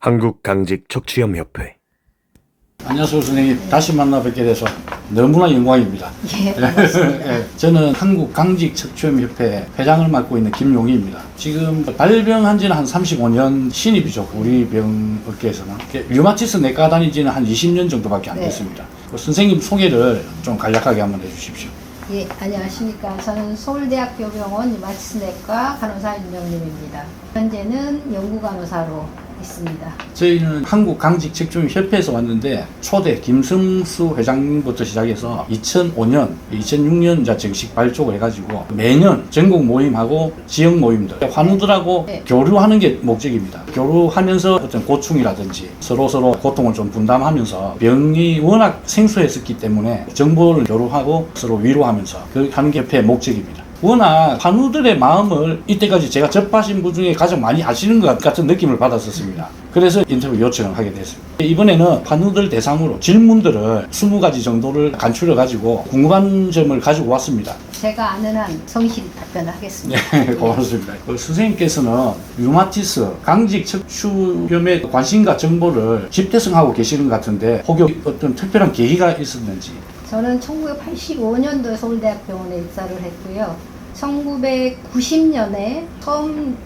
한국강직척추염협회. 안녕하세요, 선생님. 다시 만나 뵙게 돼서 너무나 영광입니다. 예, 반갑습니다. 예, 저는 한국강직척추염협회 회장을 맡고 있는 김용희입니다. 지금 발병한 지는 한 35년 신입이죠. 우리 병업계에서는. 류마티스 내과 다닌 지는 한 20년 정도밖에 안 네. 됐습니다. 선생님 소개를 좀 간략하게 한번 해주십시오. 예, 안녕하십니까. 저는 서울대학교 병원 류마티스 내과 간호사 윤정림입니다. 현재는 연구간호사로 있습니다. 저희는 한국강직척추염협회에서 왔는데 초대 김승수 회장님부터 시작해서 2005년, 2006년 이제 정식 발족을 해가지고 매년 전국 모임하고 지역 모임들 환우들하고 네. 교류하는 게 목적입니다. 교류하면서 어떤 고충이라든지 서로 고통을 좀 분담하면서 병이 워낙 생소했었기 때문에 정보를 교류하고 서로 위로하면서 그렇게 하는 게 협회의 목적입니다. 워낙 환우들의 마음을 이때까지 제가 접하신 분 중에 가장 많이 아시는 것 같은 느낌을 받았었습니다. 그래서 인터뷰 요청을 하게 됐습니다. 이번에는 환우들 대상으로 질문들을 20가지 정도를 간추려가지고 궁금한 점을 가지고 왔습니다. 제가 아는 한 성실히 답변을 하겠습니다. 네, 고맙습니다. 선생님께서는 류마티스, 강직척추염에 관심과 정보를 집대성하고 계시는 것 같은데 혹여 어떤 특별한 계기가 있었는지. 저는 1985년도에 서울대학병원에 입사를 했고요. 1990년에 처음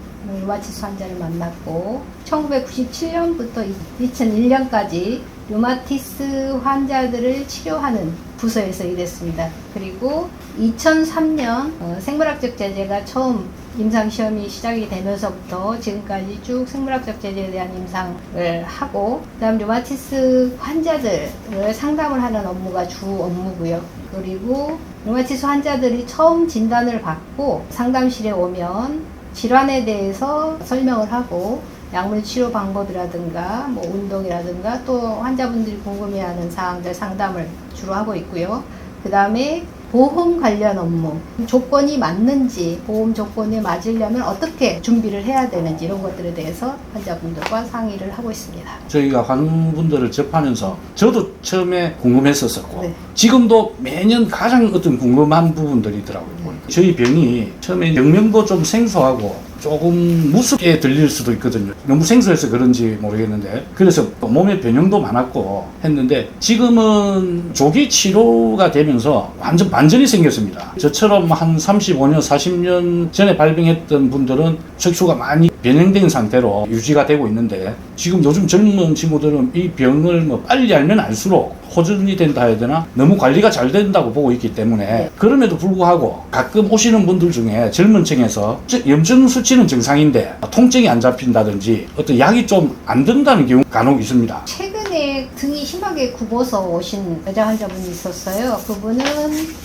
류마티스 환자를 만났고 1997년부터 2001년까지 류마티스 환자들을 치료하는 부서에서 일했습니다. 그리고 2003년 생물학적 제재가 처음 임상시험이 시작이 되면서부터 지금까지 쭉 생물학적 제재에 대한 임상을 하고 그다음 류마티스 환자들을 상담을 하는 업무가 주 업무고요. 그리고 류마티스 환자들이 처음 진단을 받고 상담실에 오면 질환에 대해서 설명을 하고 약물 치료 방법이라든가 뭐 운동이라든가 또 환자분들이 궁금해하는 사항들 상담을 주로 하고 있고요. 그 다음에 보험 관련 업무, 조건이 맞는지 보험 조건에 맞으려면 어떻게 준비를 해야 되는지 이런 것들에 대해서 환자분들과 상의를 하고 있습니다. 저희가 환분들을 접하면서 저도 처음에 궁금했었고 네. 지금도 매년 가장 어떤 궁금한 부분들이더라고요. 저희 병이 처음에 병명도 좀 생소하고 조금 무섭게 들릴 수도 있거든요. 너무 생소해서 그런지 모르겠는데 그래서 몸에 변형도 많았고 했는데 지금은 조기 치료가 되면서 완전히 생겼습니다. 저처럼 한 35년, 40년 전에 발병했던 분들은 척추가 많이 변형된 상태로 유지가 되고 있는데 지금 요즘 젊은 친구들은 이 병을 뭐 빨리 알면 알수록 호전이 된다 해야 되나? 너무 관리가 잘 된다고 보고 있기 때문에 그럼에도 불구하고 가끔 오시는 분들 중에 젊은 층에서 염증 수치는 정상인데 통증이 안 잡힌다든지 어떤 약이 좀 안 든다는 경우 간혹 있습니다. 최근에 등이 심하게 굽어서 오신 여자 환자분이 있었어요. 그분은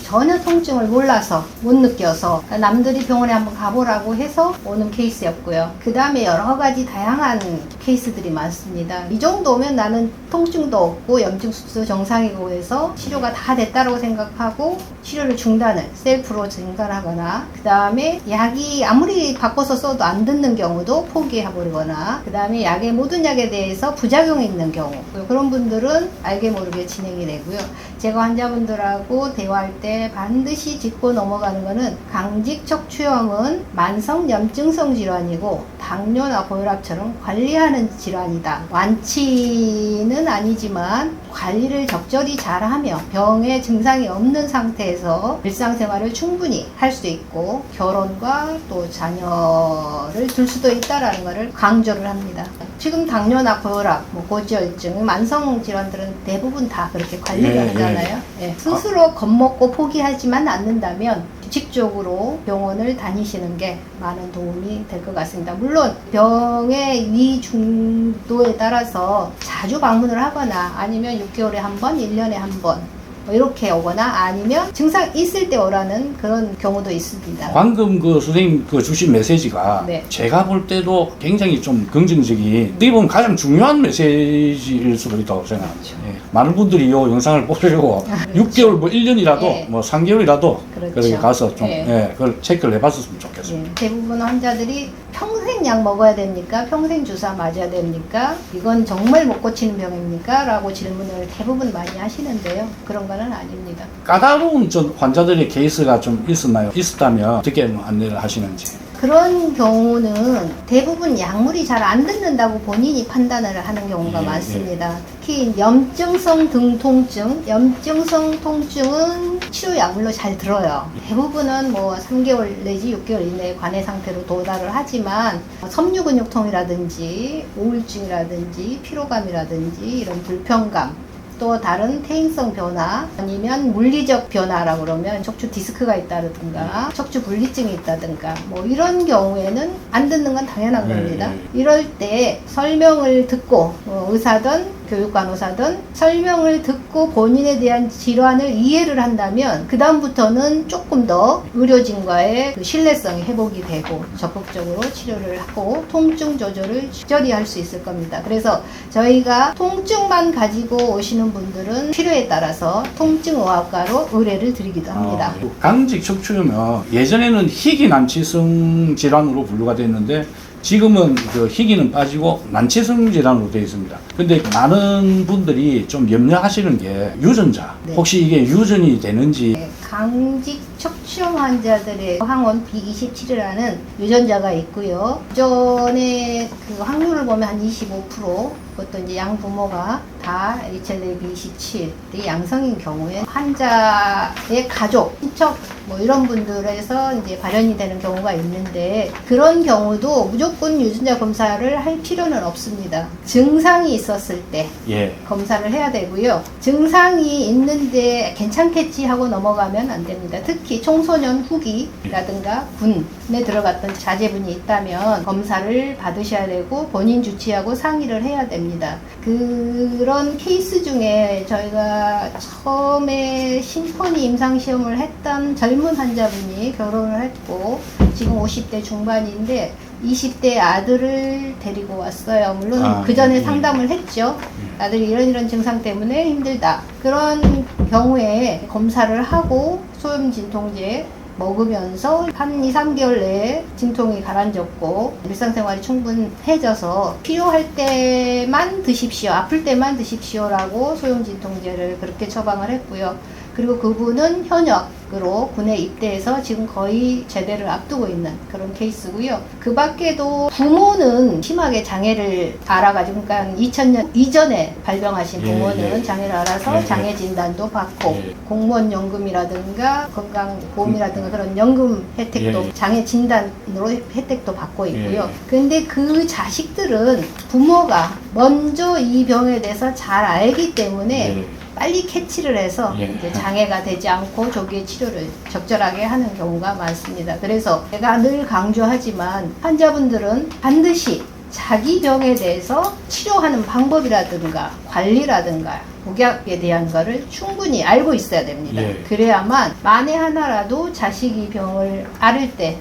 전혀 통증을 몰라서 못 느껴서 남들이 병원에 한번 가보라고 해서 오는 케이스였고요. 그 다음에 여러 가지 다양한 케이스들이 많습니다. 이 정도 오면 나는 통증도 없고 염증 수치도 정상이고 해서 치료가 다 됐다고 생각하고 치료를 중단을 셀프로 중단하거나 그 다음에 약이 아무리 바꿔서 써도 안 듣는 경우도 포기해버리거나 그 다음에 약의 모든 약에 대해서 부작용이 있는 경우 그런 분들은 알게 모르게 진행이 되고요. 제가 환자분들하고 대화할 때 반드시 짚고 넘어가는 거는 강직척추염은 만성 염증성 질환이고 당뇨나 고혈압처럼 관리하는 질환이다. 완치는 아니지만 관리를 적절히 잘하며 병의 증상이 없는 상태에서 일상생활을 충분히 할 수 있고 결혼과 또 자녀를 둘 수도 있다라는 것을 강조를 합니다. 지금 당뇨나 고혈압, 고지혈증, 만성 질환들은 대부분 다 그렇게 관리가 되잖아요. 예. 스스로 겁먹고 포기하지만 않는다면 규칙적으로 병원을 다니시는 게 많은 도움이 될 것 같습니다. 물론 병의 위중도에 따라서 자주 방문을 하거나 아니면 6개월에 한 번, 1년에 한 번 이렇게 오거나 아니면 증상 있을 때 오라는 그런 경우도 있습니다. 방금 그 선생님 그 주신 메시지가 네. 제가 볼 때도 굉장히 좀 긍정적인 어떻게 보면 가장 중요한 메시지일 수도 있다고 생각합니다. 예. 많은 분들이 이 영상을 보려고 6개월 뭐 1년이라도 예. 뭐 3개월이라도 그렇죠. 그렇게 가서 좀 예. 그걸 체크를 해봤었으면 좋겠습니다. 예. 대부분 환자들이 평생 약 먹어야 됩니까? 평생 주사 맞아야 됩니까? 이건 정말 못 고치는 병입니까? 라고 질문을 대부분 많이 하시는데요. 그런 거는 아닙니다. 까다로운 전 환자들의 케이스가 좀 있었나요? 있었다면 어떻게 안내를 하시는지. 그런 경우는 대부분 약물이 잘 안 듣는다고 본인이 판단을 하는 경우가 예, 많습니다. 특히 염증성 등 통증, 염증성 통증은 치료 약물로 잘 들어요. 대부분은 뭐 3개월 내지 6개월 이내에 관해 상태로 도달을 하지만 섬유근육통이라든지 우울증이라든지 피로감이라든지 이런 불편감, 또 다른 퇴행성 변화 아니면 물리적 변화라고 그러면 척추 디스크가 있다든가 척추 분리증이 있다든가 뭐 이런 경우에는 안 듣는 건 당연한 겁니다. 이럴 때 설명을 듣고 의사든 교육간호사든 설명을 듣고 본인에 대한 질환을 이해를 한다면 그 다음부터는 조금 더 의료진과의 그 신뢰성이 회복이 되고 적극적으로 치료를 하고 통증 조절을 적절히 할 수 있을 겁니다. 그래서 저희가 통증만 가지고 오시는 분들은 필요에 따라서 통증의학과로 의뢰를 드리기도 합니다. 강직 척추염은 예전에는 희귀 난치성 질환으로 분류가 됐는데 지금은 그 희귀는 빠지고 난치성 질환으로 되어 있습니다. 근데 많은 분들이 좀 염려하시는 게 유전자. 네. 혹시 이게 유전이 되는지. 네, 강직 척추염 환자들의 항원 B27이라는 유전자가 있고요. 기존의 그 확률을 보면 한 25%, 그것도 이제 양부모가 다 HLA-B27이 양성인 경우에 환자의 가족, 친척 뭐 이런 분들에서 이제 발현이 되는 경우가 있는데 그런 경우도 무조건 유전자 검사를 할 필요는 없습니다. 증상이 있었을 때 예. 검사를 해야 되고요. 증상이 있는데 괜찮겠지 하고 넘어가면 안 됩니다. 특히 청소년 후기라든가 군에 들어갔던 자제분이 있다면 검사를 받으셔야 되고 본인 주치하고 상의를 해야 됩니다. 그런 케이스 중에 저희가 처음에 심포니 임상시험을 했던 젊은 환자분이 결혼을 했고 지금 50대 중반인데 20대 아들을 데리고 왔어요. 물론 그 전에 상담을 했죠. 아들이 이런 증상 때문에 힘들다. 그런 경우에 검사를 하고 소염 진통제 먹으면서 한 2, 3개월 내에 진통이 가라앉았고 일상생활이 충분해져서 필요할 때만 드십시오. 아플 때만 드십시오라고 소염 진통제를 그렇게 처방을 했고요. 그리고 그분은 현역으로 군에 입대해서 지금 거의 제대를 앞두고 있는 그런 케이스고요. 그 밖에도 부모는 심하게 장애를 알아가지고 그러니까 2000년 이전에 발병하신 부모는 장애를 알아서 장애 진단도 받고 공무원 연금이라든가 건강보험이라든가 그런 연금 혜택도 장애 진단으로 혜택도 받고 있고요. 근데 그 자식들은 부모가 먼저 이 병에 대해서 잘 알기 때문에 빨리 캐치를 해서 이제 장애가 되지 않고 조기에 치료를 적절하게 하는 경우가 많습니다. 그래서 제가 늘 강조하지만 환자분들은 반드시 자기 병에 대해서 치료하는 방법이라든가 관리라든가 복약에 대한 거를 충분히 알고 있어야 됩니다. 그래야만 만에 하나라도 자식이 병을 앓을 때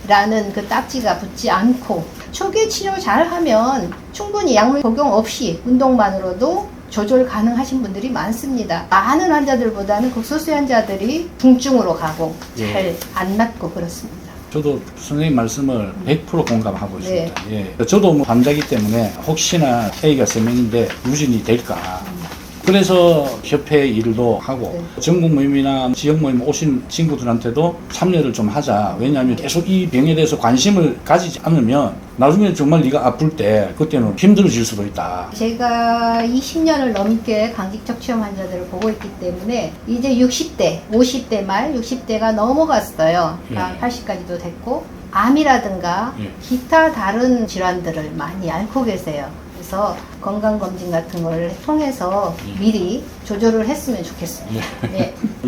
장애라는 그 딱지가 붙지 않고 초기 치료 잘하면 충분히 약물 복용 없이 운동만으로도 조절 가능하신 분들이 많습니다. 많은 환자들보다는 극소수의 환자들이 중증으로 가고 잘 안 낫고 그렇습니다. 저도 선생님 말씀을 100% 공감하고 있습니다. 저도 뭐 환자이기 때문에 혹시나 A가 3명인데 유진이 될까. 그래서 협회 일도 하고 전국 모임이나 지역 모임 오신 친구들한테도 참여를 좀 하자. 왜냐하면 계속 이 병에 대해서 관심을 가지지 않으면 나중에 정말 네가 아플 때 그때는 힘들어질 수도 있다. 제가 20년을 넘게 강직 척추염 환자들을 보고 있기 때문에 이제 60대, 50대 말 60대가 넘어갔어요. 80까지도 됐고 암이라든가 기타 다른 질환들을 많이 앓고 계세요. 그래서 건강검진 같은 걸 통해서 미리 조절을 했으면 좋겠습니다.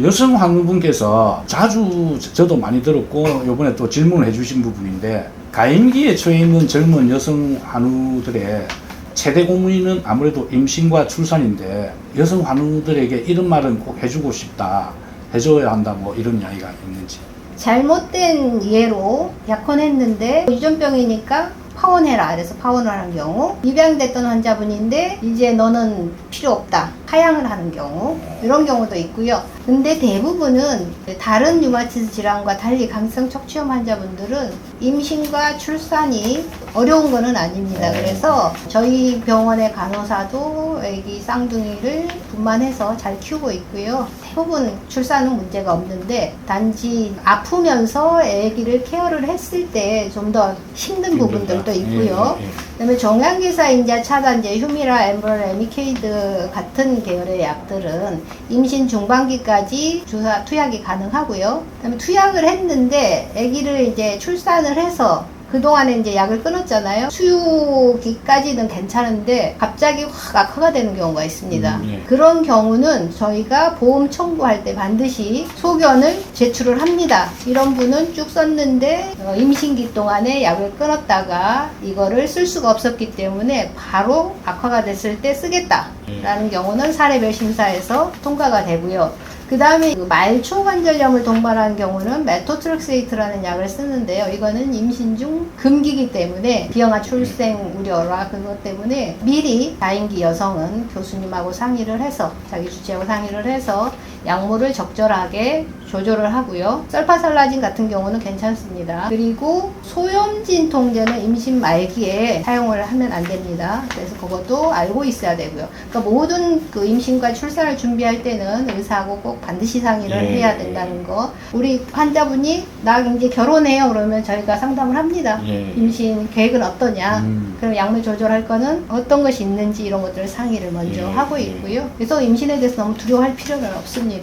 여성 환우분께서 자주 저도 많이 들었고 이번에 또 질문을 해주신 부분인데 가임기에 처해 있는 젊은 여성 환우들의 최대 고민은 아무래도 임신과 출산인데 여성 환우들에게 이런 말은 꼭 해주고 싶다, 해줘야 한다 뭐 이런 이야기가 있는지. 잘못된 이해로 약혼했는데 유전병이니까 파혼해라. 그래서 파혼을 하는 경우, 입양됐던 환자분인데 이제 너는 필요 없다. 하향을 하는 경우, 이런 경우도 있고요. 근데 대부분은 다른 류마티스 질환과 달리 강성 척추염 환자분들은 임신과 출산이 어려운 거는 아닙니다. 그래서 저희 병원의 간호사도 애기 쌍둥이를 분만해서 잘 키우고 있고요. 대부분 출산은 문제가 없는데 단지 아프면서 아기를 케어를 했을 때 좀 더 힘든 부분들도 있고요. 그다음에 종양계사인자 차단제, 휴미라, 엠브럴, 에미케이드 같은 계열의 약들은 임신 중반기까지 주사 투약이 가능하고요. 그다음에 투약을 했는데 아기를 이제 출산을 해서 그동안에 이제 약을 끊었잖아요. 수유기까지는 괜찮은데 갑자기 확 악화가 되는 경우가 있습니다. 그런 경우는 저희가 보험 청구할 때 반드시 소견을 제출을 합니다. 이런 분은 쭉 썼는데 임신기 동안에 약을 끊었다가 이거를 쓸 수가 없었기 때문에 바로 악화가 됐을 때 쓰겠다라는 경우는 사례별 심사에서 통과가 되고요. 그 다음에 말초 관절염을 동반한 경우는 메토트렉세이트라는 약을 쓰는데요. 이거는 임신 중 금기이기 때문에 비형아 출생 우려라 그것 때문에 미리 다인기 여성은 교수님하고 상의를 해서 자기 주치하고 상의를 해서 약물을 적절하게 조절을 하고요. 설파살라진 같은 경우는 괜찮습니다. 그리고 소염진 통제는 임신 말기에 사용을 하면 안 됩니다. 그래서 그것도 알고 있어야 되고요. 그러니까 모든 그 임신과 출산을 준비할 때는 의사하고 꼭 반드시 상의를 해야 된다는 거. 우리 환자분이 나 이제 결혼해요 그러면 저희가 상담을 합니다. 임신 계획은 어떠냐. 그럼 약물 조절할 거는 어떤 것이 있는지 이런 것들을 상의를 먼저 하고 있고요. 그래서 임신에 대해서 너무 두려워할 필요는 없습니다.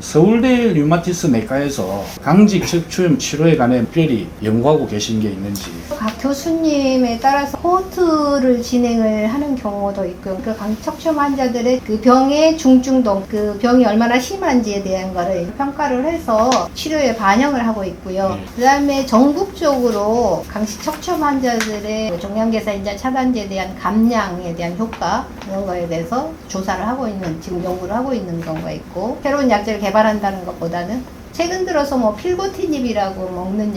서울대 류마티스 내과에서 강직 척추염 치료에 관해 특별히 연구하고 계신 게 있는지. 각 교수님에 따라서 코호트를 진행을 하는 경우도 있고요. 그 강척추염 환자들의 그 병의 중증도, 그 병이 얼마나 심한지에 대한 거를 평가를 해서 치료에 반영을 하고 있고요. 그 다음에 전국적으로 강식 척추염 환자들의 종양계사인자 차단제에 대한 감량에 대한 효과 이런 거에 대해서 조사를 하고 있는, 지금 연구를 하고 있는 경우가 있고, 새로운 약제를 개발한다는 것보다는 최근 들어서 뭐 필고티닙이라고 먹는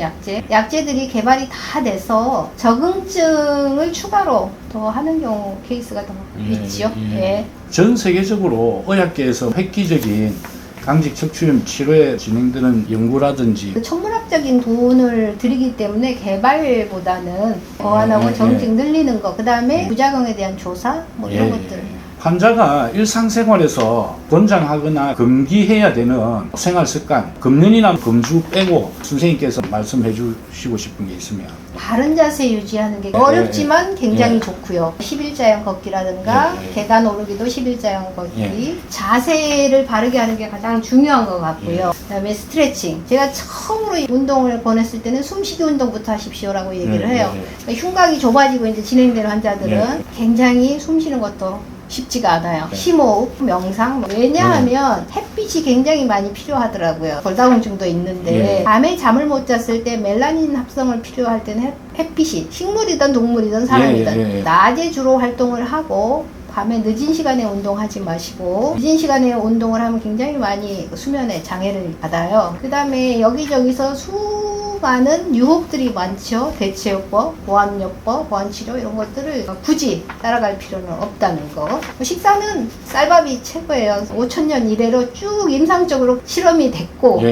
약제들이 개발이 다 돼서 적응증을 추가로 더 하는 경우 케이스가 더 있죠. 전 세계적으로 의학계에서 획기적인 강직 척추염 치료에 진행되는 연구라든지 그 천문학적인 돈을 들이기 때문에 개발보다는 보완하고 적응증 늘리는 거, 그 다음에 부작용에 대한 조사 뭐 이런 것들. 환자가 일상생활에서 권장하거나 금기해야 되는 생활습관, 금연이나 금주 빼고 선생님께서 말씀해 주시고 싶은 게 있으면. 바른 자세 유지하는 게 어렵지만 굉장히 좋고요. 11자형 걷기라든가 계단 오르기도 11자형 걷기, 자세를 바르게 하는 게 가장 중요한 것 같고요. 그다음에 스트레칭. 제가 처음으로 운동을 권했을 때는 숨쉬기 운동부터 하십시오라고 얘기를 해요. 그러니까 흉곽이 좁아지고 이제 진행되는 환자들은 굉장히 숨쉬는 것도 쉽지가 않아요. 심호흡, 명상. 왜냐하면 햇빛이 굉장히 많이 필요하더라고요. 골다공증도 있는데 밤에 잠을 못 잤을 때 멜라닌 합성을 필요할 때는 햇빛이 식물이든 동물이든 사람이든 낮에 주로 활동을 하고 밤에 늦은 시간에 운동하지 마시고, 늦은 시간에 운동을 하면 굉장히 많이 수면에 장애를 받아요. 그 다음에 여기저기서 수많은 유혹들이 많죠. 대체요법, 보완요법, 보완치료 이런 것들을 굳이 따라갈 필요는 없다는 거. 식사는 쌀밥이 최고예요. 5,000년 이래로 쭉 임상적으로 실험이 됐고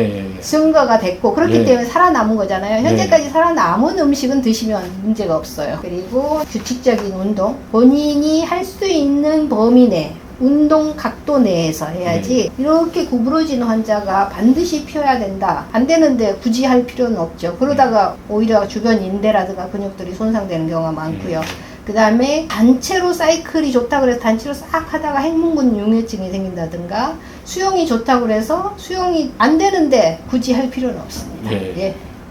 증거가 됐고 그렇기 때문에 살아남은 거잖아요. 현재까지 살아남은 음식은 드시면 문제가 없어요. 그리고 규칙적인 운동, 본인이 할 수 있는 범위 내 운동 각도 내에서 해야지 이렇게 구부러진 환자가 반드시 펴야 된다 안 되는데 굳이 할 필요는 없죠. 그러다가 오히려 주변 인대라든가 근육들이 손상되는 경우가 많고요. 그 다음에 단체로 사이클이 좋다고 그래서 단체로 싹 하다가 행문근 융해증이 생긴다든가, 수영이 좋다고 그래서 수영이 안 되는데 굳이 할 필요는 없습니다.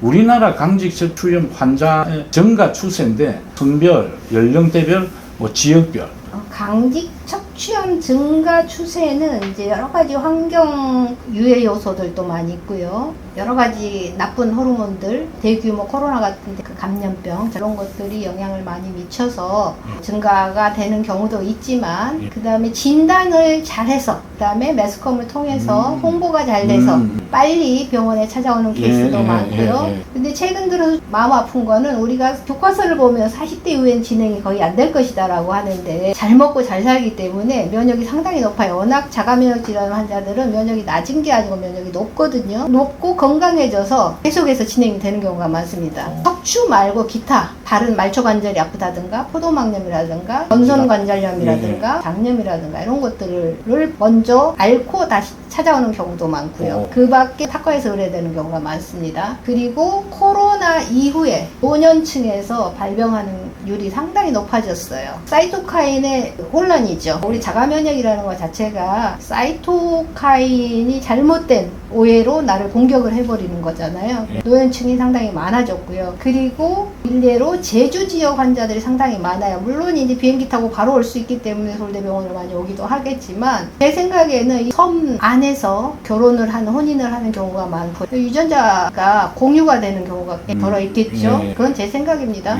우리나라 강직 척추염 환자의 증가 추세인데 성별, 연령대별, 뭐 지역별 강직 척추염 증가 추세는 이제 여러 가지 환경 유해 요소들도 많이 있고요. 여러 가지 나쁜 호르몬들, 대규모 코로나 같은 그 감염병 저런 것들이 영향을 많이 미쳐서 증가가 되는 경우도 있지만 그 다음에 진단을 잘해서 그 다음에 매스컴을 통해서 홍보가 잘 돼서 빨리 병원에 찾아오는 케이스도 많고요. 근데 최근 들어서 마음 아픈 거는 우리가 교과서를 보면 40대 이후엔 진행이 거의 안 될 것이다 라고 하는데 잘 먹고 잘 살기 때문에 면역이 상당히 높아요. 워낙 자가면역 질환 환자들은 면역이 낮은 게 아니고 면역이 높거든요. 높고 건강해져서 계속해서 진행이 되는 경우가 많습니다. 척추 말고 기타 다른 말초관절이 아프다든가 포도막염이라든가 전선관절염이라든가 장염이라든가 이런 것들을 먼저 앓고 다시 찾아오는 경우도 많고요. 그 밖에 타과에서 의뢰되는 경우가 많습니다. 그리고 코로나 이후에 노년층에서 발병하는 율이 상당히 높아졌어요. 사이토카인의 혼란이죠. 우리 자가면역이라는 것 자체가 사이토카인이 잘못된 오해로 나를 공격을 해버리는 거잖아요. 노년층이 상당히 많아졌고요. 그리고 일례로 제주 지역 환자들이 상당히 많아요. 물론 이제 비행기 타고 바로 올 수 있기 때문에 서울대병원을 많이 오기도 하겠지만 제 생각에는 이 섬 안에서 결혼을 하는 혼인을 하는 경우가 많고 유전자가 공유가 되는 경우가 벌어 있겠죠. 그건 제 생각입니다.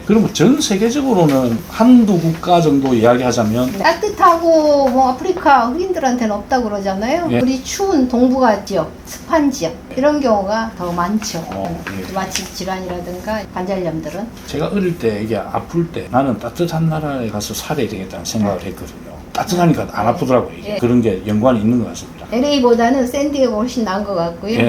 그럼 전 세계적으로는 한두 국가 정도 이야기하자면 따뜻하고 뭐 아프리카 흑인들한테는 없다고 그러잖아요. 우리 추운 동북아 지역, 습한 지역 이런 경우가 더 많죠. 마취 질환이라든가 관절염들은. 제가 어릴 때 이게 아플 때 나는 따뜻한 나라에 가서 살아야 되겠다는 생각을 했거든요. 따뜻하니까 안 아프더라고요. 이게. 그런 게 연관이 있는 것 같습니다. LA보다는 샌디에고가 훨씬 나은 것 같고요.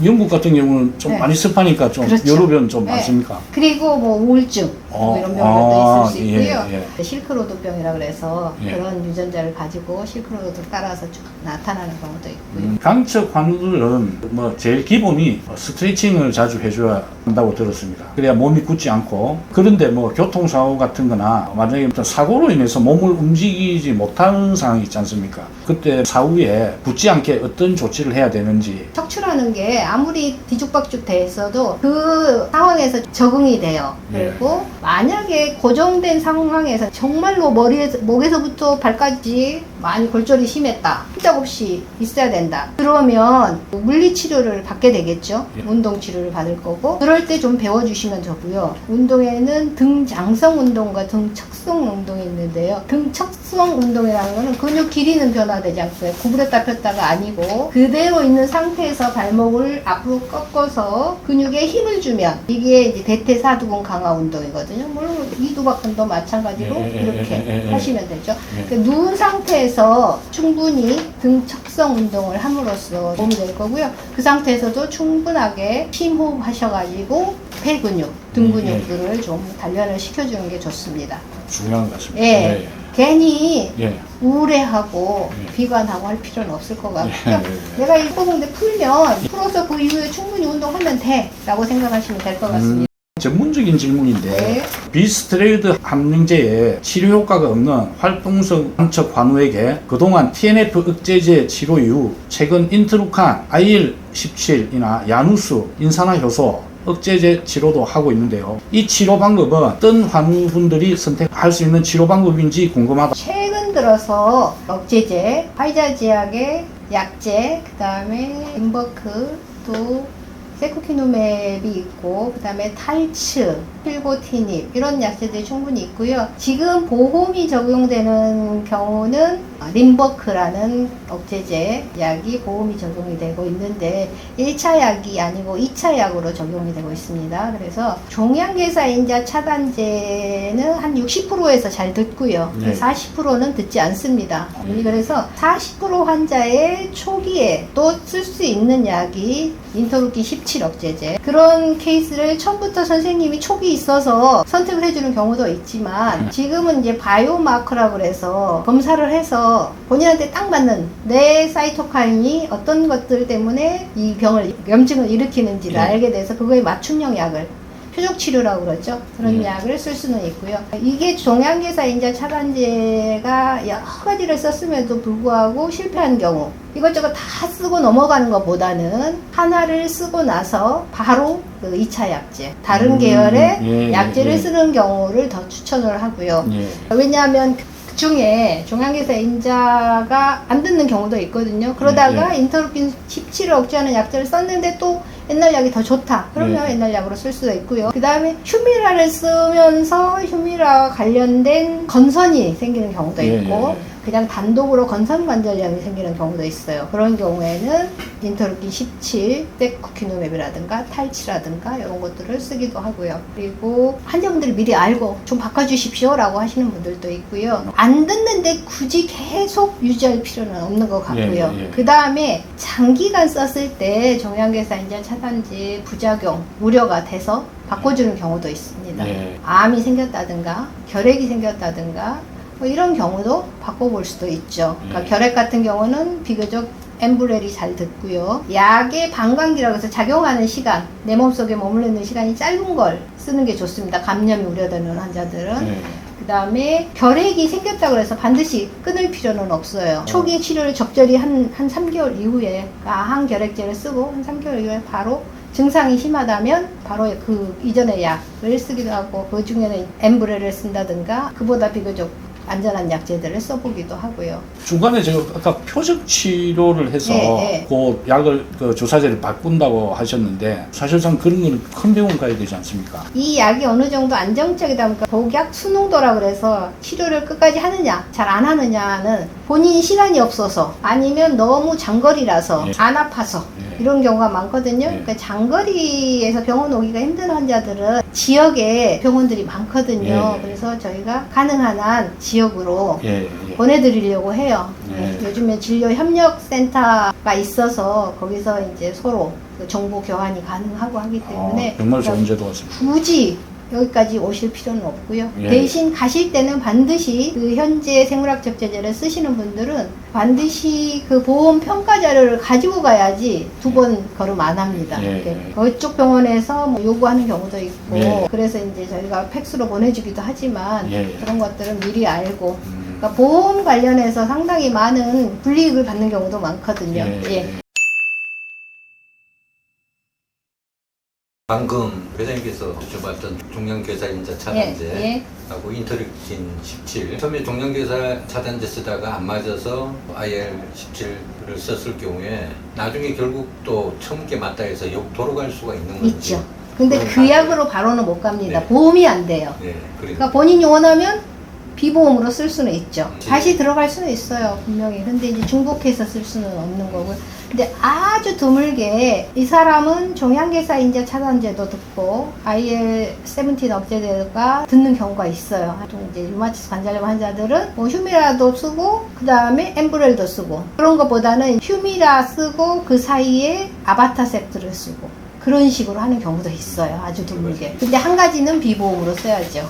영국 같은 경우는 좀 많이 습하니까 좀 그렇죠. 여로변 좀 많습니까? 그리고 뭐 우울증 뭐 이런 병들도 있을 수 있고요. 실크로드병이라 그래서 그런 유전자를 가지고 실크로드를 따라서 쭉 나타나는 경우도 있고요. 강척 환우들은 뭐 제일 기본이 스트레칭을 자주 해줘야 한다고 들었습니다. 그래야 몸이 굳지 않고. 그런데 뭐 교통사고 같은 거나 만약에 어떤 사고로 인해서 몸을 움직이지 못하는 상황이 있지 않습니까? 그때 사후에 굳지 않게 어떤 조치를 해야 되는지. 척추라는 게 아무리 뒤죽박죽 돼 있어도 그 상황에서 적응이 돼요. 그리고 만약에 고정된 상황에서 정말로 목에서부터 발까지 많이 골절이 심했다. 꼼짝없이 있어야 된다. 그러면 물리치료를 받게 되겠죠. 운동치료를 받을 거고. 그럴 때 좀 배워주시면 좋고요. 운동에는 등장성 운동과 등척성 운동이 있는데요. 등척성 운동이라는 거는 근육 길이는 변화되지 않고요. 구부렸다 폈다가 아니고 그대로 있는 상태에서 발목을 앞으로 꺾어서 근육에 힘을 주면 이게 이제 대퇴사두근 강화 운동이거든요. 물론 이두박근도 마찬가지로 이렇게 하시면 되죠. 그러니까 누운 상태에서 충분히 등척성 운동을 함으로써 도움이 될 거고요. 그 상태에서도 충분하게 심호흡 하셔가지고 폐 근육, 등 근육들을 좀 단련을 시켜주는 게 좋습니다. 중요한 것 같습니다. 괜히 우울해하고 비관하고 할 필요는 없을 것 같고요. 내가 이 부분에 풀어서 그 이후에 충분히 운동하면 돼 라고 생각하시면 될 것 같습니다. 전문적인 질문인데 비스테로이드 함량제에 치료 효과가 없는 활동성 강척 환우에게 그동안 TNF 억제제 치료 이후 최근 인트루칸, IL-17이나 야누스, 인산화 효소 억제제 치료도 하고 있는데요. 이 치료 방법은 어떤 환우분들이 선택할 수 있는 치료 방법인지 궁금하다. 최근 들어서 억제제, 화이자 제약의 약제, 그 다음에 림버크, 또 세쿠키누맵이 있고 그 다음에 탈츠, 필고티닙 이런 약제들이 충분히 있고요. 지금 보험이 적용되는 경우는 림버크라는 억제제 약이 보험이 적용이 되고 있는데 1차 약이 아니고 2차 약으로 적용이 되고 있습니다. 그래서 종양계사인자 차단제는 한 60%에서 잘 듣고요. 40%는 듣지 않습니다. 그래서 40% 환자의 초기에 또 쓸 수 있는 약이 인터루킨 17 억제제. 그런 케이스를 처음부터 선생님이 촉이 있어서 선택을 해주는 경우도 있지만 지금은 이제 바이오마커라고 그래서 검사를 해서 본인한테 딱 맞는 내 사이토카인이 어떤 것들 때문에 이 병을, 염증을 일으키는지를 알게 돼서 그거에 맞춤형 약을 표적치료라고 그러죠. 그런 약을 쓸 수는 있고요. 이게 종양계사인자 차단제가 여러 가지를 썼음에도 불구하고 실패한 경우 이것저것 다 쓰고 넘어가는 것보다는 하나를 쓰고 나서 바로 그 2차 약제, 다른 계열의 약제를 쓰는 경우를 더 추천을 하고요. 왜냐하면 중에 종양계사인자가 안 듣는 경우도 있거든요. 그러다가 인터루킨 17을 억제하는 약제를 썼는데 또 옛날 약이 더 좋다. 그러면 옛날 약으로 쓸 수도 있고요. 그 다음에 휴미라를 쓰면서 휴미라와 관련된 건선이 생기는 경우도 있고 그냥 단독으로 건선관절염이 생기는 경우도 있어요. 그런 경우에는 인터루킨 17, 세쿠키노맵이라든가 탈치라든가 이런 것들을 쓰기도 하고요. 그리고 환자분들이 미리 알고 좀 바꿔주십시오 라고 하시는 분들도 있고요. 안 듣는데 굳이 계속 유지할 필요는 없는 것 같고요. 그 다음에 장기간 썼을 때 종양계사인자 차단제 부작용 우려가 돼서 바꿔주는 경우도 있습니다. 암이 생겼다든가 결핵이 생겼다든가 뭐 이런 경우도 바꿔볼 수도 있죠. 그러니까 결핵 같은 경우는 비교적 엠브렐이 잘 듣고요. 약의 방광기라고 해서 작용하는 시간, 내 몸속에 머물러 있는 시간이 짧은 걸 쓰는 게 좋습니다. 감염이 우려되는 환자들은. 그 다음에 결핵이 생겼다고 해서 반드시 끊을 필요는 없어요. 초기 치료를 적절히 한 3개월 이후에 항결핵제를 쓰고 한 3개월 이후에 바로 증상이 심하다면 바로 그 이전의 약을 쓰기도 하고 그 중에는 엠브렐을 쓴다든가 그보다 비교적 안전한 약제들을 써보기도 하고요. 중간에 제가 아까 표적 치료를 해서 그 약을 그 주사제를 바꾼다고 하셨는데 사실상 그런 거는 큰 병원 가야 되지 않습니까? 이 약이 어느 정도 안정적이다 보니까 복약 수농도라 그래서 치료를 끝까지 하느냐 잘 안 하느냐는 본인이 시간이 없어서 아니면 너무 장거리라서 안 아파서 이런 경우가 많거든요. 그러니까 장거리에서 병원 오기가 힘든 환자들은 지역에 병원들이 많거든요. 그래서 저희가 가능한 한 지역으로 보내드리려고 해요. 요즘에 진료협력센터가 있어서 거기서 이제 서로 그 정보 교환이 가능하고 하기 때문에 정말 좋은 제도 같습니다. 굳이 여기까지 오실 필요는 없고요. 대신 가실 때는 반드시 그 현재 생물학 적재제를 쓰시는 분들은 반드시 그 보험 평가 자료를 가지고 가야지 두 번 걸음 안 합니다. 그쪽 병원에서 뭐 요구하는 경우도 있고 그래서 이제 저희가 팩스로 보내주기도 하지만 그런 것들은 미리 알고 그러니까 보험 관련해서 상당히 많은 불이익을 받는 경우도 많거든요. 방금 회장님께서 주셨던 종양계사인자 차단제하고 인터루킨 17 처음에 종양계사 차단제 쓰다가 안 맞아서 IL-17을 썼을 경우에 나중에 결국 또 처음 게 맞다 해서 돌아갈 수가 있는 건지 있죠. 근데 그 약으로 바로는 못 갑니다. 보험이 안 돼요. 그러니까 본인이 원하면 비보험으로 쓸 수는 있죠. 다시 들어갈 수는 있어요, 분명히. 근데 이제 중복해서 쓸 수는 없는 거고요. 근데 아주 드물게 이 사람은 종양계사인자 차단제도 듣고 IL-17 억제제가 듣는 경우가 있어요. 보통 이제 류마티스 관절염 환자들은 뭐 휴미라도 쓰고 그 다음에 엠브렐도 쓰고 그런 것보다는 휴미라 쓰고 그 사이에 아바타셉트를 쓰고 그런 식으로 하는 경우도 있어요. 아주 드물게. 근데 한 가지는 비보험으로 써야죠.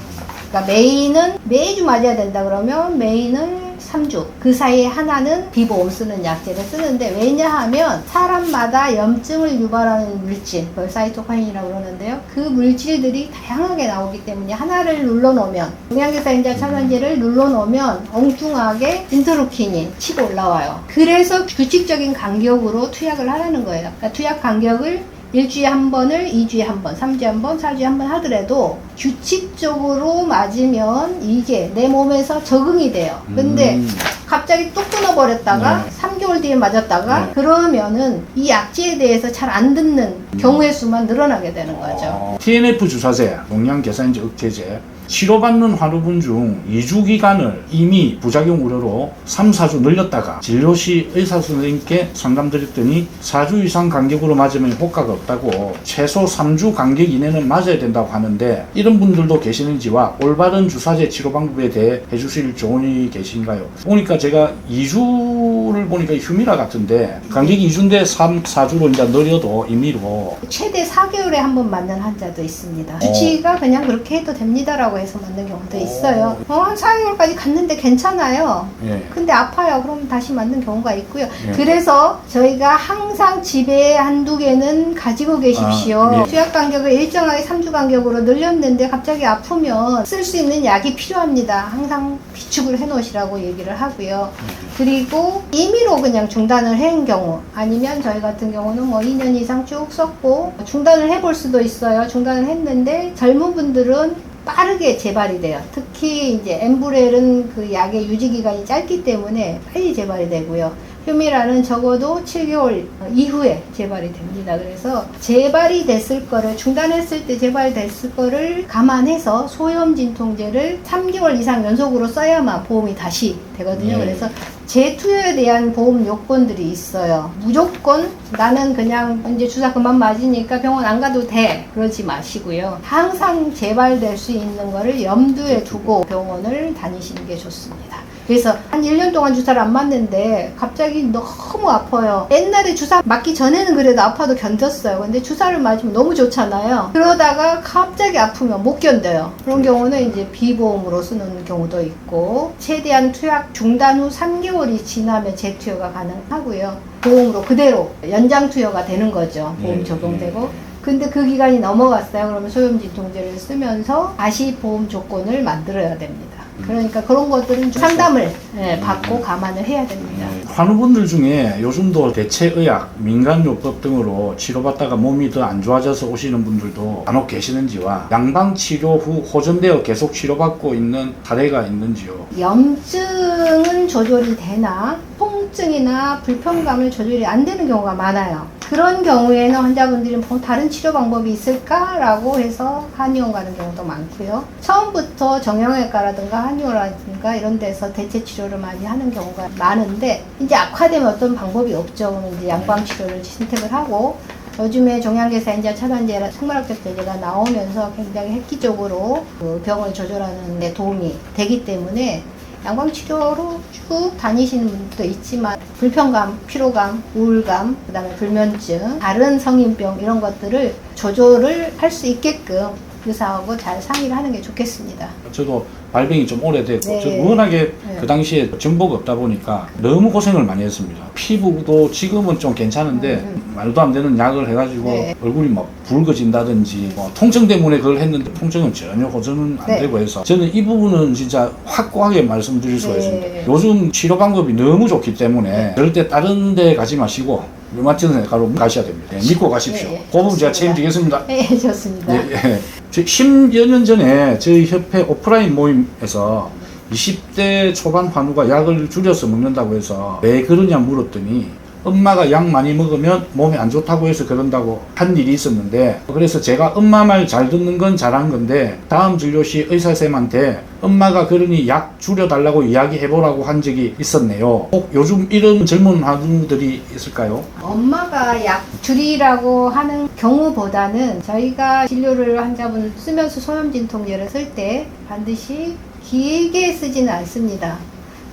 그러니까 메인은 매주 맞아야 된다 그러면 메인을 3주 그 사이에 하나는 비보험 쓰는 약제를 쓰는데 왜냐하면 사람마다 염증을 유발하는 물질 그걸 사이토카인이라고 그러는데요. 그 물질들이 다양하게 나오기 때문에 하나를 눌러놓으면 종양계사인자 차단제를 눌러놓으면 엉뚱하게 인터루킨이 치고 올라와요. 그래서 규칙적인 간격으로 투약을 하라는 거예요. 그러니까 투약 간격을 일주일에 한 번을 2주에 한 번, 3주에 한 번, 4주에 한 번 하더라도 규칙적으로 맞으면 이게 내 몸에서 적응이 돼요. 근데 갑자기 뚝 끊어버렸다가 3개월 뒤에 맞았다가 그러면은 이 약제에 대해서 잘 안 듣는 경우의 수만 늘어나게 되는 거죠. TNF 주사제, 종양계사인자 억제제 치료받는 환우분 중 2주 기간을 이미 부작용 우려로 3, 4주 늘렸다가 진료 시 의사 선생님께 상담드렸더니 4주 이상 간격으로 맞으면 효과가 없다고 최소 3주 간격 이내는 맞아야 된다고 하는데 이런 분들도 계시는지와 올바른 주사제 치료 방법에 대해 해주실 조언이 계신가요? 보니까 제가 2주를 보니까 휴미라 같은데 간격이 2주인데 3, 4주로 이제 늘려도 임의로 최대 4개월에 한 번 맞는 환자도 있습니다. 주치의가 그냥 그렇게 해도 됩니다라고 해서 맞는 경우도 있어요. 한 4개월까지 갔는데 괜찮아요. 근데 아파요. 그럼 다시 맞는 경우가 있고요. 그래서 저희가 항상 집에 한두 개는 가지고 계십시오. 투약 간격을 일정하게 3주 간격으로 늘렸는데 갑자기 아프면 쓸 수 있는 약이 필요합니다. 항상 비축을 해 놓으시라고 얘기를 하고요. 그리고 임의로 그냥 중단을 한 경우 아니면 저희 같은 경우는 뭐 2년 이상 쭉 썼고 중단을 해볼 수도 있어요. 중단을 했는데 젊은 분들은 빠르게 재발이 돼요. 특히 이제 엠브렐은 그 약의 유지 기간이 짧기 때문에 빨리 재발이 되고요. 휴미라는 적어도 7개월 이후에 재발이 됩니다. 그래서 재발이 됐을 거를 중단했을 때 재발이 됐을 거를 감안해서 소염 진통제를 3개월 이상 연속으로 써야만 보험이 다시 되거든요. 네. 그래서 재투여에 대한 보험 요건들이 있어요. 무조건 나는 그냥 이제 주사 그만 맞으니까 병원 안 가도 돼 그러지 마시고요. 항상 재발될 수 있는 거를 염두에 두고 병원을 다니시는 게 좋습니다. 그래서 한 1년 동안 주사를 안 맞는데 갑자기 너무 아파요. 옛날에 주사 맞기 전에는 그래도 아파도 견뎠어요. 근데 주사를 맞으면 너무 좋잖아요. 그러다가 갑자기 아프면 못 견뎌요. 그런 경우는 이제 비보험으로 쓰는 경우도 있고, 최대한 투약 중단 후 3개월이 지나면 재투여가 가능하고요. 보험으로 그대로 연장 투여가 되는 거죠. 보험 적용되고. 근데 그 기간이 넘어갔어요. 그러면 소염 진통제를 쓰면서 다시 보험 조건을 만들어야 됩니다. 그러니까 그런 것들은 좀 상담을 받고 감안을 해야 됩니다. 환우분들 중에 요즘도 대체의학, 민간요법 등으로 치료받다가 몸이 더 안 좋아져서 오시는 분들도 간혹 계시는지와 양방치료 후 호전되어 계속 치료받고 있는 사례가 있는지요? 염증은 조절이 되나 통증이나 불편감을 조절이 안 되는 경우가 많아요. 그런 경우에는 환자분들이 뭐 다른 치료 방법이 있을까라고 해서 한의원 가는 경우도 많고요. 처음부터 정형외과라든가 한의원이라든가 이런 데서 대체 치료를 많이 하는 경우가 많은데, 이제 악화되면 어떤 방법이 없죠. 그러면 이제 양방 치료를 선택을 하고, 요즘에 종양계사인자 차단제, 생물학적 제제가 나오면서 굉장히 획기적으로 그 병을 조절하는 데 도움이 되기 때문에 양방치료로 쭉 다니시는 분들도 있지만, 불편감, 피로감, 우울감, 그 다음에 불면증, 다른 성인병 이런 것들을 조절을 할 수 있게끔 의사하고 잘 상의를 하는 게 좋겠습니다. 저도 발병이 좀 오래됐고, 네. 저 워낙에 네. 그 당시에 정보가 없다 보니까 너무 고생을 많이 했습니다. 피부도 지금은 좀 괜찮은데 말도 안 되는 약을 해가지고 네. 얼굴이 막 붉어진다든지 뭐 통증 때문에 그걸 했는데 통증은 전혀 호전은 안 네. 되고 해서 저는 이 부분은 진짜 확고하게 말씀드릴 수가 네. 있습니다. 요즘 치료 방법이 너무 좋기 때문에 절대 다른 데 가지 마시고 류마티즘외과로 가셔야 됩니다. 네, 믿고 가십시오. 네, 그 부분 제가 좋습니다. 책임지겠습니다. 네, 좋습니다. 예, 예. 10여 년 전에 저희 협회 오프라인 모임에서 20대 초반 환우가 약을 줄여서 먹는다고 해서 왜 그러냐 물었더니 엄마가 약 많이 먹으면 몸에 안 좋다고 해서 그런다고 한 일이 있었는데, 그래서 제가 엄마 말 잘 듣는 건 잘한 건데 다음 진료 시 의사쌤한테 엄마가 그러니 약 줄여달라고 이야기해보라고 한 적이 있었네요. 꼭 요즘 이런 젊은 환우들이 있을까요? 엄마가 약 줄이라고 하는 경우보다는 저희가 진료를 환자분을 쓰면서 소염 진통제를 쓸 때 반드시 길게 쓰지는 않습니다.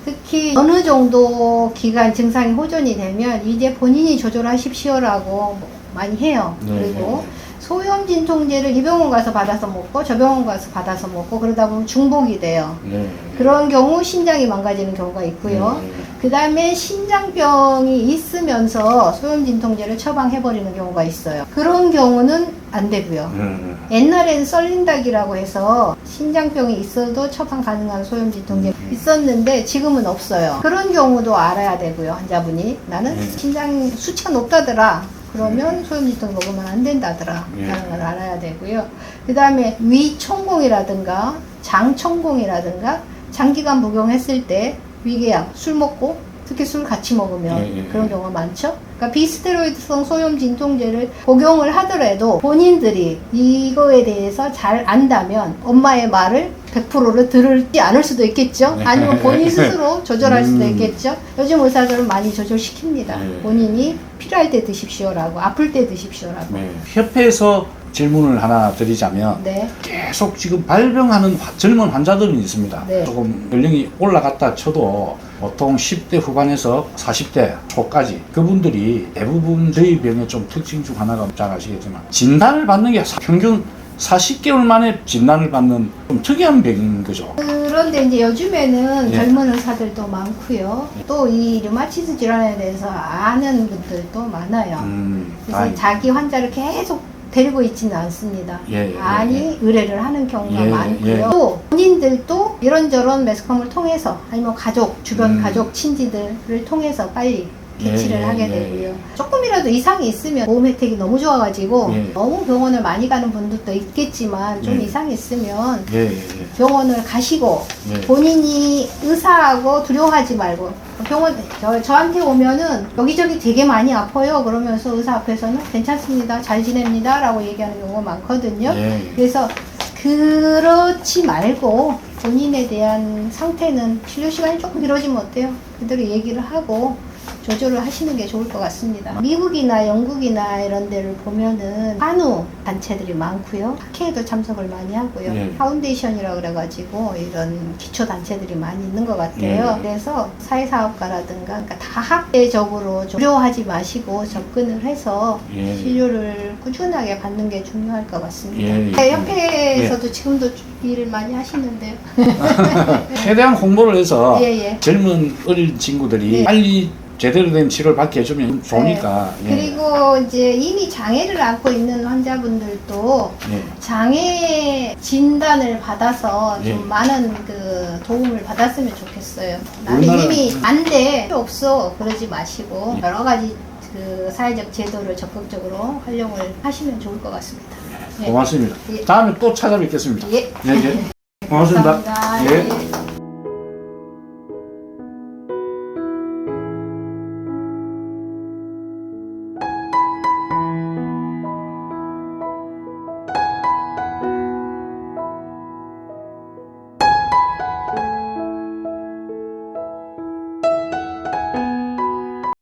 특히 어느 정도 기간 증상이 호전이 되면 이제 본인이 조절하십시오라고 많이 해요. 네, 그리고 네. 소염 진통제를 이 병원 가서 받아서 먹고 저 병원 가서 받아서 먹고 그러다 보면 중복이 돼요. 네. 그런 경우 신장이 망가지는 경우가 있고요. 그 다음에 신장병이 있으면서 소염 진통제를 처방해버리는 경우가 있어요. 그런 경우는 안 되고요. 옛날에는 썰린닭이라고 해서 신장병이 있어도 처방 가능한 소염 진통제 있었는데 지금은 없어요. 그런 경우도 알아야 되고요. 환자분이 나는 신장 수치가 높다더라. 그러면 소염 진통제 먹으면 안 된다더라 라는 걸 알아야 되고요. 그 다음에 위천공이라든가 장천공이라든가 장기간 복용했을 때 위궤양, 술 먹고 특히 술 같이 먹으면 그런 경우가 많죠. 그러니까 비스테로이드성 소염 진통제를 복용을 하더라도 본인들이 이거에 대해서 잘 안다면 엄마의 말을 100%를 들을지 않을 수도 있겠죠. 아니면 본인 스스로 조절할 수도 있겠죠. 요즘 의사들은 많이 조절시킵니다. 본인이 필요할 때 드십시오라고, 아플 때 드십시오라고. 협회에서 질문을 하나 드리자면, 네. 계속 지금 발병하는 젊은 환자들은 있습니다. 네. 조금 연령이 올라갔다 쳐도 보통 10대 후반에서 40대 초까지 그분들이 대부분 저희 병의 좀 특징 중 하나가 잘 아시겠지만 진단을 받는 게 평균 40개월 만에 진단을 받는 좀 특이한 병인 거죠. 그런데 이제 요즘에는 예. 젊은 의사들도 많고요. 또 이 류마티스 질환에 대해서 아는 분들도 많아요. 그래서 다행이다. 자기 환자를 계속 데리고 있지는 않습니다. 많이 의뢰를 하는 경우가 많고요. 또 본인들도 이런저런 매스컴을 통해서 아니면 가족, 주변 가족, 친지들을 통해서 빨리 캐치를 예, 하게 예, 되고요. 조금이라도 이상이 있으면 보험 혜택이 너무 좋아가지고 예. 너무 병원을 많이 가는 분들도 있겠지만 좀 예. 이상이 있으면 예, 예, 병원을 가시고 예. 본인이 의사하고 두려워하지 말고 병원 저한테 오면은 여기저기 되게 많이 아파요 그러면서 의사 앞에서는 괜찮습니다 잘 지냅니다 라고 얘기하는 경우가 많거든요. 예. 그래서 그렇지 말고 본인에 대한 상태는 치료 시간이 조금 길어지면 어때요? 그대로 얘기를 하고 조절을 하시는 게 좋을 것 같습니다. 미국이나 영국이나 이런 데를 보면은 한우 단체들이 많고요. 학회에도 참석을 많이 하고요. 예. 파운데이션이라 그래가지고 이런 기초 단체들이 많이 있는 것 같아요. 예. 그래서 사회사업가라든가 그러니까 다학대적으로 좀 두려워하지 마시고 접근을 해서 예. 치료를 꾸준하게 받는 게 중요할 것 같습니다. 예. 네, 협회에서도 지금도 일을 많이 하시는데요. 최대한 홍보를 해서 예, 예. 젊은 어린 친구들이 예. 빨리 제대로 된 치료를 받게 해주면 좋으니까. 예. 그리고 이제 이미 장애를 앓고 있는 환자분들도 예. 장애 진단을 받아서 좀 예. 많은 그 도움을 받았으면 좋겠어요. 나는 우리나라- 이미 안 돼, 필요 없어 그러지 마시고 예. 여러 가지 그 사회적 제도를 적극적으로 활용을 하시면 좋을 것 같습니다. 예. 고맙습니다. 예. 다음에 또 찾아뵙겠습니다. 예. 예, 예. 고맙습니다. 감사합니다. 예. 예.